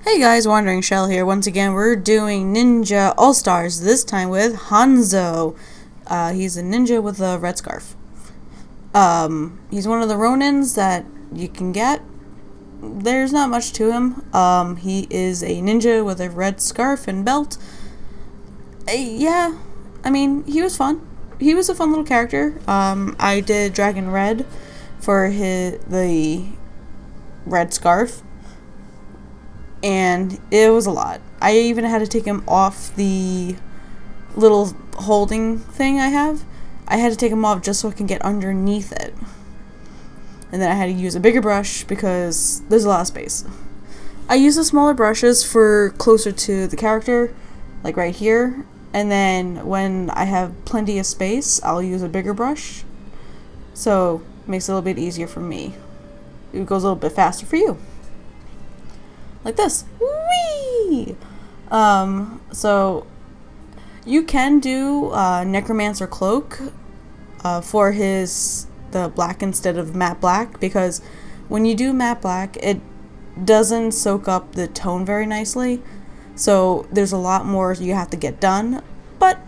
Hey guys, Wandering Shell here. Once again, we're doing Ninja All-Stars, this time with Hanzo. He's a ninja with a red scarf. He's one of the Ronins that you can get. There's not much to him. He is a ninja with a red scarf and belt. Yeah, I mean, he was fun. He was a fun little character. I did Dragon Red for the red scarf. And it was a lot. I even had to take him off the little holding thing I have. I had to take him off just so I can get underneath it. And then I had to use a bigger brush because there's a lot of space. I use the smaller brushes for closer to the character, like right here. And then when I have plenty of space, I'll use a bigger brush. So it makes it a little bit easier for me. It goes a little bit faster for you. Like this. Whee! So you can do Necromancer Cloak for the black instead of matte black, because when you do matte black, it doesn't soak up the tone very nicely. So there's a lot more you have to get done. But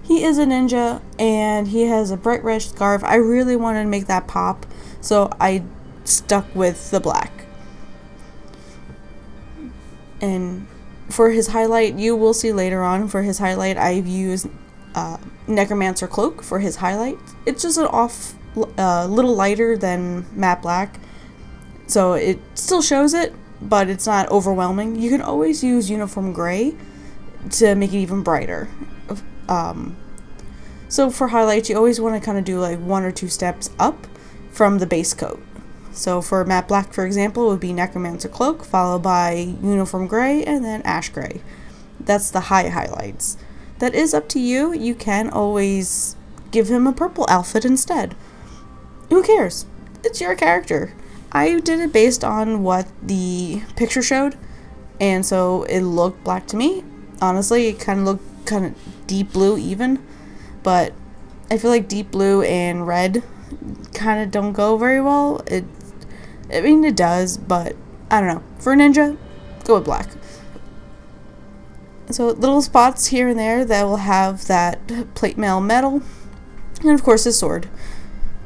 he is a ninja and he has a bright red scarf. I really wanted to make that pop, so I stuck with the black. And for his highlight, you will see later on, for his highlight, I've used Necromancer Cloak for his highlight. It's just a little lighter than matte black, so it still shows it, but it's not overwhelming. You can always use Uniform Gray to make it even brighter. So for highlights, you always want to kind of do like 1 or 2 steps up from the base coat. So for matte black, for example, it would be Necromancer Cloak, followed by Uniform Gray, and then Ash Gray. That's the high highlights. That is up to you. You can always give him a purple outfit instead. Who cares? It's your character. I did it based on what the picture showed, and so it looked black to me. Honestly, it kind of looked kind of deep blue even, but I feel like deep blue and red kind of don't go very well. I mean, it does, but I don't know. For a ninja, go with black. So little spots here and there that will have that plate mail metal. And of course his sword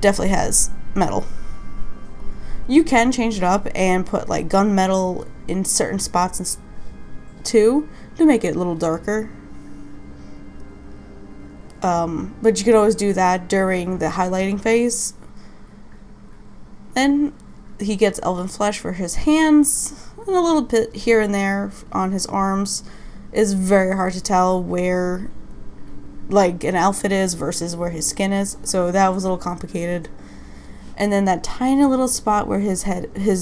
definitely has metal. You can change it up and put like gunmetal in certain spots too to make it a little darker. But you could always do that during the highlighting phase. Then he gets elven flesh for his hands, and a little bit here and there on his arms. It's very hard to tell where like an outfit is versus where his skin is, so that was a little complicated. And then that tiny little spot where his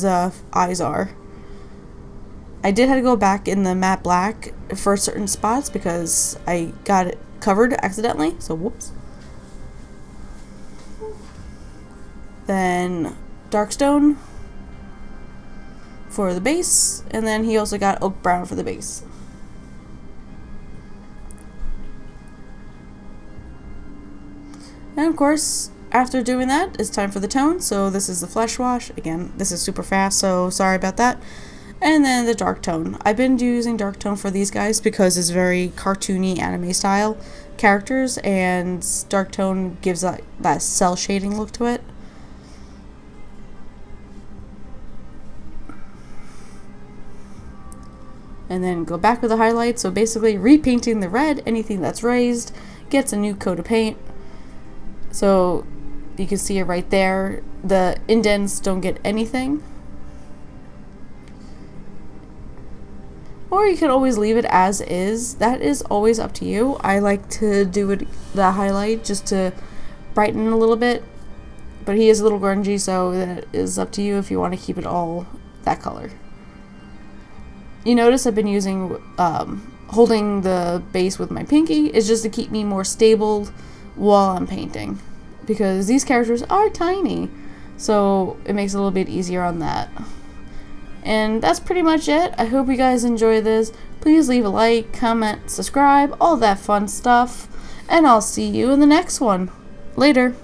eyes are. I did have to go back in the matte black for certain spots because I got it covered accidentally, so whoops. Then Darkstone for the base, and then he also got Oak Brown for the base. And of course, after doing that, it's time for the tone. So this is the flesh wash. Again, this is super fast, so sorry about that. And then the dark tone. I've been using dark tone for these guys because it's very cartoony anime style characters, and dark tone gives that cell shading look to it. And then go back with the highlights. So basically repainting the red, anything that's raised gets a new coat of paint. So you can see it right there. The indents don't get anything. Or you can always leave it as is. That is always up to you. I like to do the highlight just to brighten a little bit. But he is a little grungy, so that is up to you if you want to keep it all that color. You notice I've been using, holding the base with my pinky is just to keep me more stable while I'm painting. Because these characters are tiny, so it makes it a little bit easier on that. And that's pretty much it. I hope you guys enjoy this. Please leave a like, comment, subscribe, all that fun stuff. And I'll see you in the next one. Later.